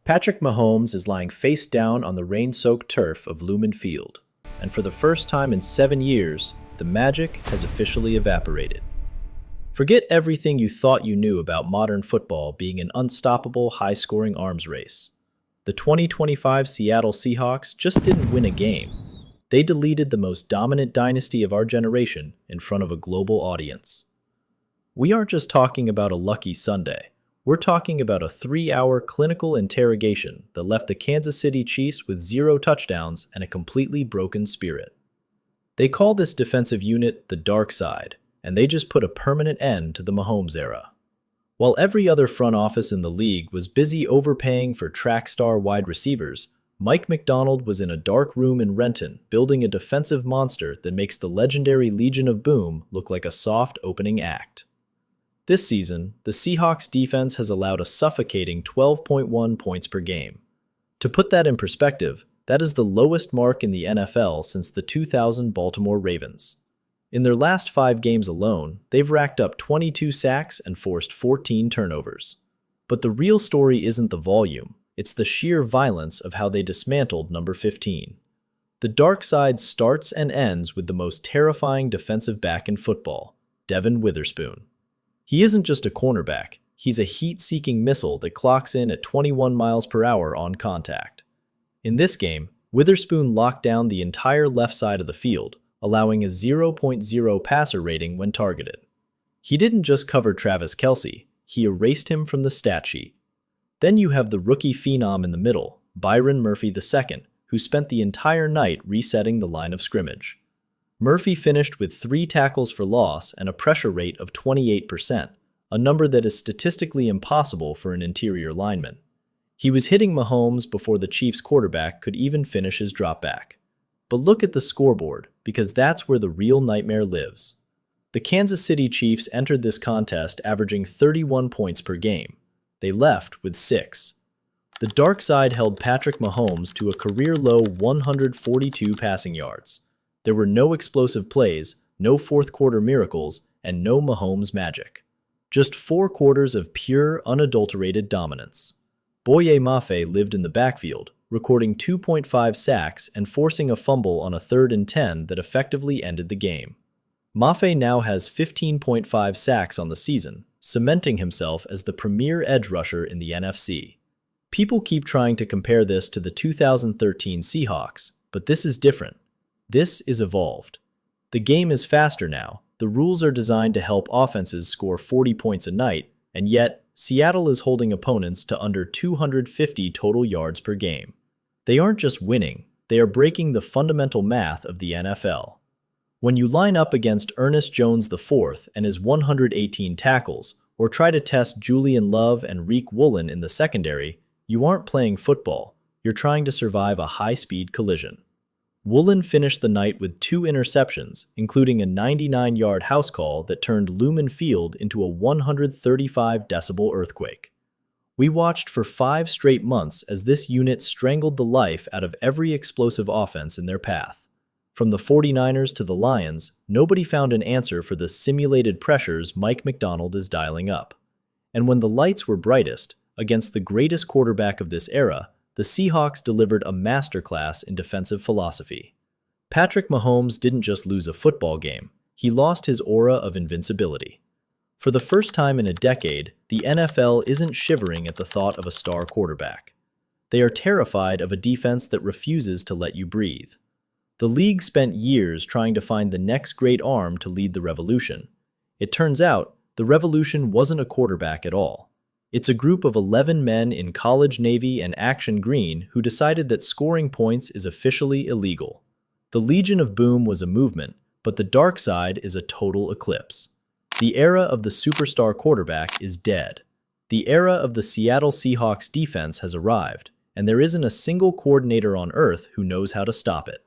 Patrick Mahomes is lying face down on the rain-soaked turf of Lumen Field, and for the first time in 7 years, the magic has officially evaporated. Forget everything you thought you knew about modern football being an unstoppable, high-scoring arms race. The 2025 Seattle Seahawks just didn't win a game. They deleted the most dominant dynasty of our generation in front of a global audience. We aren't just talking about a lucky Sunday. We're talking about a 3-hour clinical interrogation that left the Kansas City Chiefs with 0 touchdowns and a completely broken spirit. They call this defensive unit the dark side, and they just put a permanent end to the Mahomes era. While every other front office in the league was busy overpaying for track star wide receivers, Mike Macdonald was in a dark room in Renton building a defensive monster that makes the legendary Legion of Boom look like a soft opening act. This season, the Seahawks defense has allowed a suffocating 12.1 points per game. To put that in perspective, that is the lowest mark in the NFL since the 2000 Baltimore Ravens. In their last 5 games alone, they've racked up 22 sacks and forced 14 turnovers. But the real story isn't the volume, it's the sheer violence of how they dismantled number 15. The dark side starts and ends with the most terrifying defensive back in football, Devin Witherspoon. He isn't just a cornerback, he's a heat-seeking missile that clocks in at 21 miles per hour on contact. In this game, Witherspoon locked down the entire left side of the field, allowing a 0.0 passer rating when targeted. He didn't just cover Travis Kelce, he erased him from the stat sheet. Then you have the rookie phenom in the middle, Byron Murphy II, who spent the entire night resetting the line of scrimmage. Murphy finished with 3 tackles for loss and a pressure rate of 28%, a number that is statistically impossible for an interior lineman. He was hitting Mahomes before the Chiefs quarterback could even finish his dropback. But look at the scoreboard, because that's where the real nightmare lives. The Kansas City Chiefs entered this contest averaging 31 points per game. They left with 6. The dark side held Patrick Mahomes to a career-low 142 passing yards. There were no explosive plays, no fourth-quarter miracles, and no Mahomes magic. Just 4 quarters of pure, unadulterated dominance. Boye Mafe lived in the backfield, recording 2.5 sacks and forcing a fumble on a 3rd and 10 that effectively ended the game. Mafe now has 15.5 sacks on the season, cementing himself as the premier edge rusher in the NFC. People keep trying to compare this to the 2013 Seahawks, but this is different. This is evolved. The game is faster now, the rules are designed to help offenses score 40 points a night, and yet, Seattle is holding opponents to under 250 total yards per game. They aren't just winning, they are breaking the fundamental math of the NFL. When you line up against Ernest Jones IV and his 118 tackles, or try to test Julian Love and Reek Woolen in the secondary, you aren't playing football, you're trying to survive a high-speed collision. Woolen finished the night with 2 interceptions, including a 99-yard house call that turned Lumen Field into a 135-decibel earthquake. We watched for 5 straight months as this unit strangled the life out of every explosive offense in their path. From the 49ers to the Lions, nobody found an answer for the simulated pressures Mike Macdonald is dialing up. And when the lights were brightest, against the greatest quarterback of this era, the Seahawks delivered a masterclass in defensive philosophy. Patrick Mahomes didn't just lose a football game, he lost his aura of invincibility. For the first time in a decade, the NFL isn't shivering at the thought of a star quarterback. They are terrified of a defense that refuses to let you breathe. The league spent years trying to find the next great arm to lead the revolution. It turns out, the revolution wasn't a quarterback at all. It's a group of 11 men in college navy and action green who decided that scoring points is officially illegal. The Legion of Boom was a movement, but the dark side is a total eclipse. The era of the superstar quarterback is dead. The era of the Seattle Seahawks defense has arrived, and there isn't a single coordinator on earth who knows how to stop it.